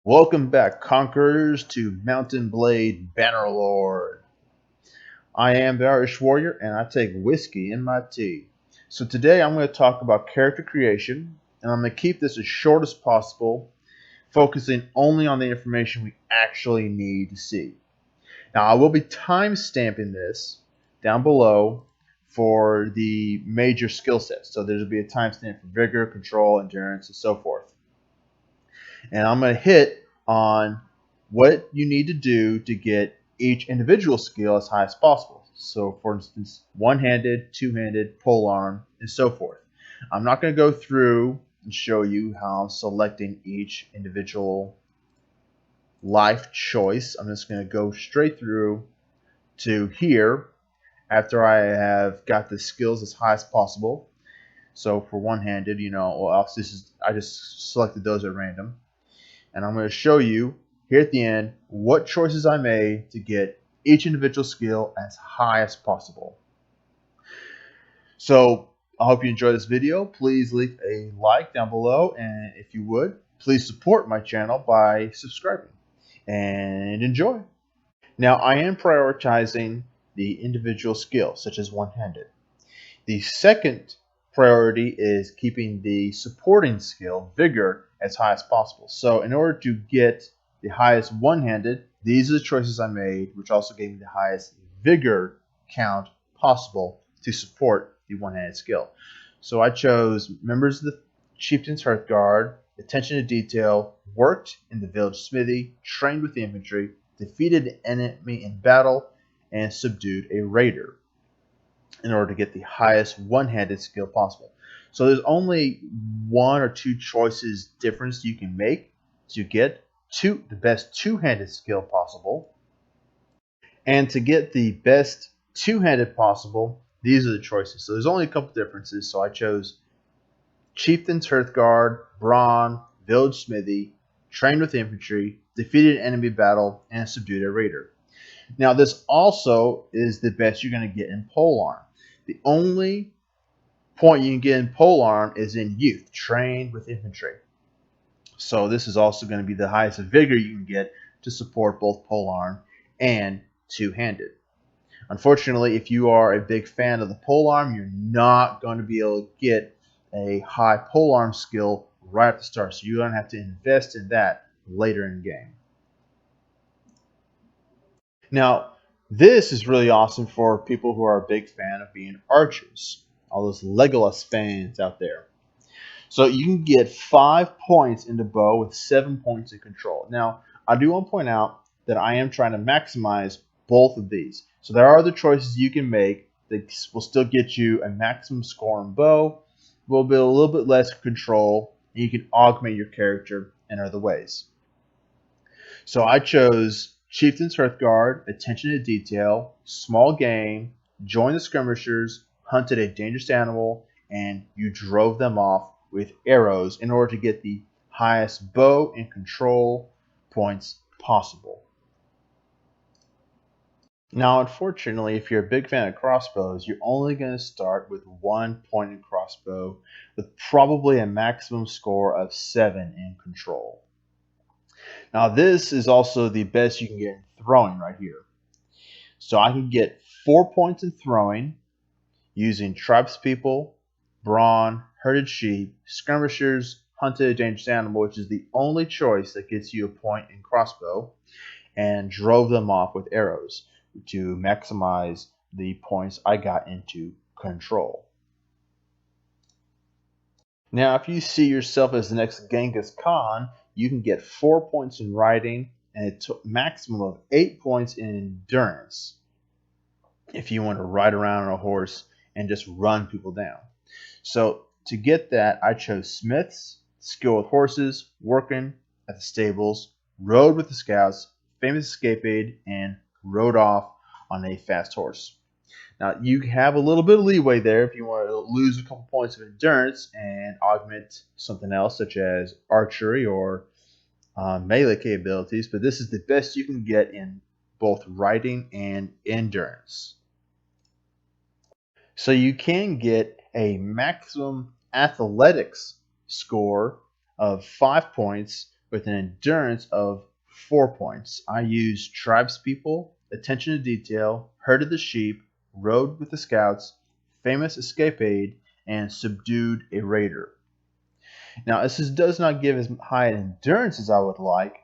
Welcome back, Conquerors, to Mountain Blade Bannerlord. I am the Irish Warrior, and I take whiskey in my tea. So today I'm going to talk about character creation, and I'm going to keep this as short as possible, focusing only on the information we actually need to see. Now I will be time stamping this down below for the major skill sets. So there'll be a timestamp for vigor, control, endurance, and so forth. And I'm going to hit on what you need to do to get each individual skill as high as possible. So, for instance, one-handed, two-handed, polearm, and so forth. I'm not going to go through and show you how I'm selecting each individual life choice. I'm just going to go straight through to here after I have got the skills as high as possible. So for one-handed, I just selected those at random. And I'm going to show you here at the end what choices I made to get each individual skill as high as possible. So I hope you enjoy this video. Please leave a like down below, and if you would, please support my channel by subscribing and enjoy. Now I am prioritizing the individual skills such as one-handed. The second priority is keeping the supporting skill, vigor, as high as possible. So in order to get the highest one-handed, these are the choices I made, which also gave me the highest vigor count possible to support the one-handed skill. So I chose members of the Chieftain's Hearthguard, attention to detail, worked in the village smithy, trained with the infantry, defeated an enemy in battle, and subdued a raider in order to get the highest one-handed skill possible. So there's only one or two choices difference you can make to get the best two-handed skill possible. And to get the best two-handed possible, these are the choices. So there's only a couple differences. So I chose Chieftain's Hearthguard, Brawn, Village Smithy, trained with infantry, defeated an enemy battle, and subdued a raider. Now this also is the best you're going to get in polearm. The only point you can get in polearm is in youth, trained with infantry. So this is also going to be the highest vigor you can get to support both polearm and two-handed. Unfortunately, if you are a big fan of the polearm, you're not going to be able to get a high polearm skill right at the start. So you're going to have to invest in that later in the game. Now, this is really awesome for people who are a big fan of being archers, all those Legolas fans out there. So you can get 5 points in the bow with 7 points in control. Now, I do want to point out that I am trying to maximize both of these. So there are other choices you can make that will still get you a maximum score in bow, will be a little bit less control, and you can augment your character in other ways. So I chose Chieftain's Hearthguard, attention to detail, small game, join the skirmishers, hunted a dangerous animal, and you drove them off with arrows in order to get the highest bow and control points possible. Now, unfortunately, if you're a big fan of crossbows, you're only going to start with 1 point in crossbow with probably a maximum score of 7 in control. Now this is also the best you can get in throwing right here. So I can get 4 points in throwing using tribespeople, brawn, herded sheep, skirmishers, hunted a dangerous animal, which is the only choice that gets you a point in crossbow, and drove them off with arrows to maximize the points I got into control. Now, if you see yourself as the next Genghis Khan, you can get 4 points in riding and a maximum of 8 points in endurance if you want to ride around on a horse and just run people down. So to get that, I chose smiths, skill with horses, working at the stables, rode with the scouts, famous escape aid, and rode off on a fast horse. Now, you have a little bit of leeway there if you want to lose a couple points of endurance and augment something else, such as archery or melee capabilities, but this is the best you can get in both riding and endurance. So you can get a maximum athletics score of 5 points with an endurance of 4 points. I used tribespeople, attention to detail, herded the sheep, rode with the scouts, famous escape aid, and subdued a raider. Now, this does not give as high an endurance as I would like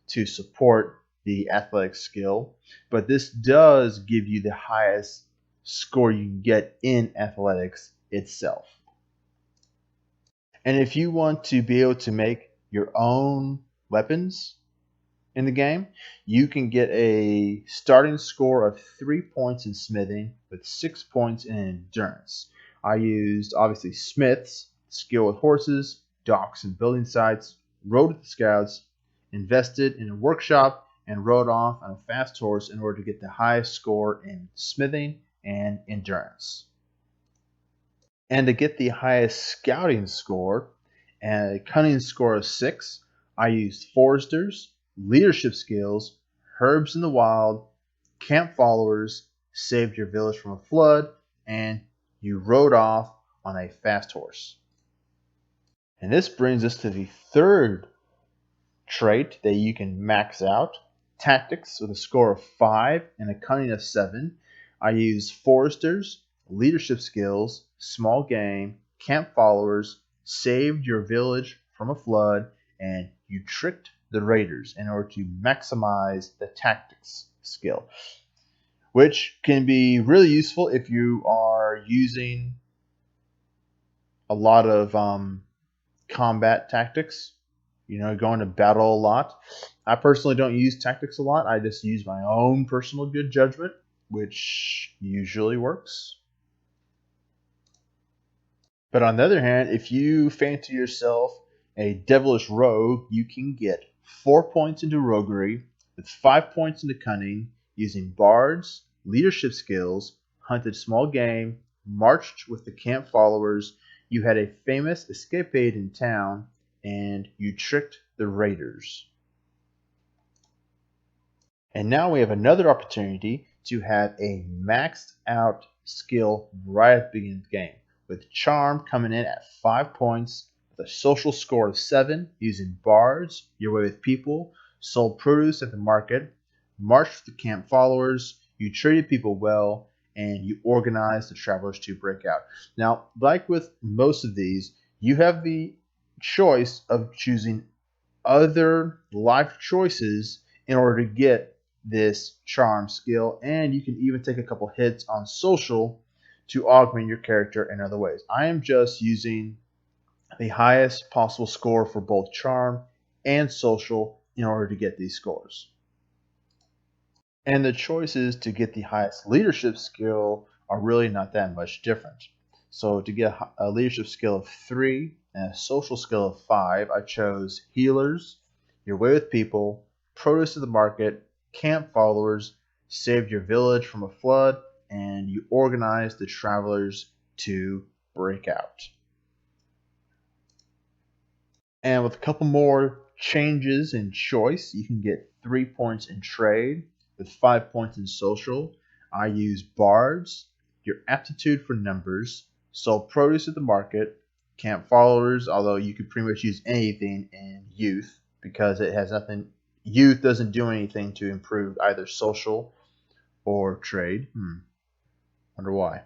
to support the athletic skill, but this does give you the highest score you can get in athletics itself. And if you want to be able to make your own weapons in the game, you can get a starting score of 3 points in smithing with 6 points in endurance. I used, obviously, smiths, skill with horses, docks and building sites, rode with the scouts, invested in a workshop, and rode off on a fast horse in order to get the highest score in smithing and endurance. And to get the highest scouting score and a cunning score of 6, I used foresters, leadership skills, herbs in the wild, camp followers, saved your village from a flood, and you rode off on a fast horse. And this brings us to the third trait that you can max out, tactics, with a score of 5 and a cunning of 7. I used foresters, leadership skills, small game, camp followers, saved your village from a flood, and you tricked the raiders in order to maximize the tactics skill, which can be really useful if you are using a lot of combat tactics, going to battle a lot. I personally don't use tactics a lot. I just use my own personal good judgment, which usually works. But on the other hand, if you fancy yourself a devilish rogue, you can get 4 points into roguery with 5 points into cunning using bards, leadership skills, hunted small game, marched with the camp followers, you had a famous escape aid in town, and you tricked the raiders. And now we have another opportunity to have a maxed out skill right at the beginning of the game, with charm coming in at 5 points, with a social score of 7, using bards, your way with people, sold produce at the market, marched with the camp followers, you treated people well, and you organized the travelers to break out. Now, like with most of these, you have the choice of choosing other life choices in order to get this charm skill, and you can even take a couple hits on social to augment your character in other ways. I am just using the highest possible score for both charm and social in order to get these scores. And the choices to get the highest leadership skill are really not that much different. So to get a leadership skill of 3 and a social skill of 5, I chose healers, your way with people, produce of the market, camp followers, saved your village from a flood, and you organized the travelers to break out. And with a couple more changes in choice, you can get 3 points in trade with 5 points in social. I use bards, your aptitude for numbers, sold produce at the market, camp followers, although you could pretty much use anything in youth because it has nothing. Youth doesn't do anything to improve either social or trade. Wonder why.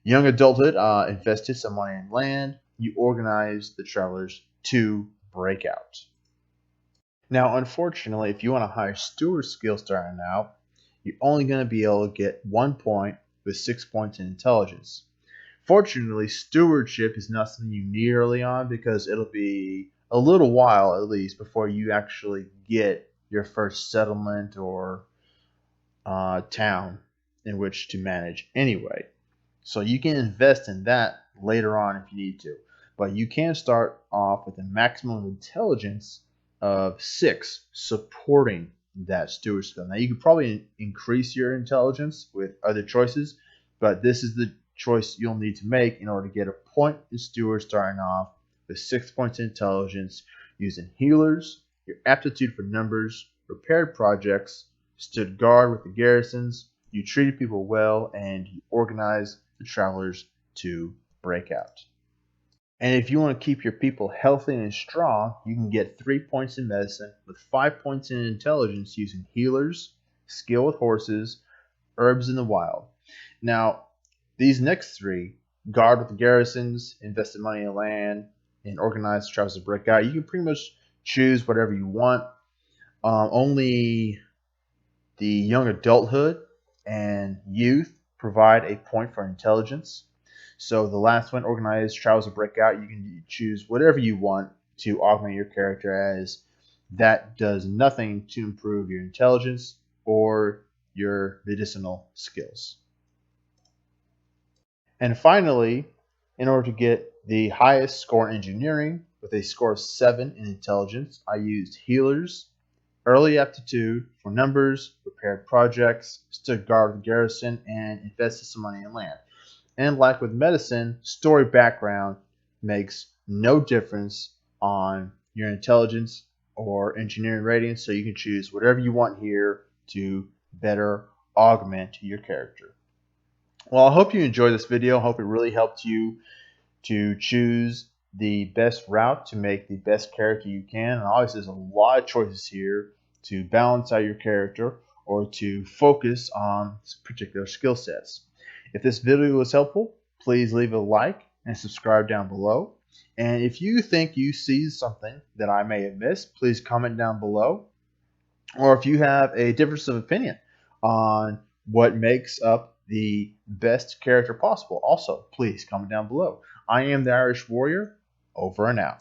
Young adulthood, invested some money in land. You organize the travelers to break out. Now, unfortunately, if you want a higher steward skill starting out, you're only going to be able to get 1 point with 6 points in intelligence. Fortunately, stewardship is not something you need early on because it'll be a little while at least before you actually get your first settlement or town in which to manage anyway. So you can invest in that later on if you need to. But you can start off with a maximum intelligence of 6 supporting that steward skill. Now you could probably increase your intelligence with other choices, but this is the choice you'll need to make in order to get a point in steward starting off with 6 points in intelligence using healers, your aptitude for numbers, repaired projects, stood guard with the garrisons, you treated people well, and you organized the travelers to break out. And if you want to keep your people healthy and strong, you can get 3 points in medicine with 5 points in intelligence using healers, skill with horses, herbs in the wild. Now, these next three, guard with the garrisons, invested money in land, and organized travels to break out, you can pretty much choose whatever you want. Only the young adulthood and youth provide a point for intelligence. So the last one, organized travels to break out, you can choose whatever you want to augment your character as. That does nothing to improve your intelligence or your medicinal skills. And finally, in order to get the highest score in engineering with a score of 7 in intelligence, I used healers, early aptitude for numbers, repaired projects, stood guard with garrison, and invested some money in land. And like with medicine, story background makes no difference on your intelligence or engineering rating, so you can choose whatever you want here to better augment your character. Well, I hope you enjoyed this video. I hope it really helped you to choose the best route to make the best character you can. And obviously, there's a lot of choices here to balance out your character or to focus on particular skill sets. If this video was helpful, please leave a like and subscribe down below. And if you think you see something that I may have missed, please comment down below. Or if you have a difference of opinion on what makes up the best character possible, also please comment down below. I am the Irish Warrior, over and out.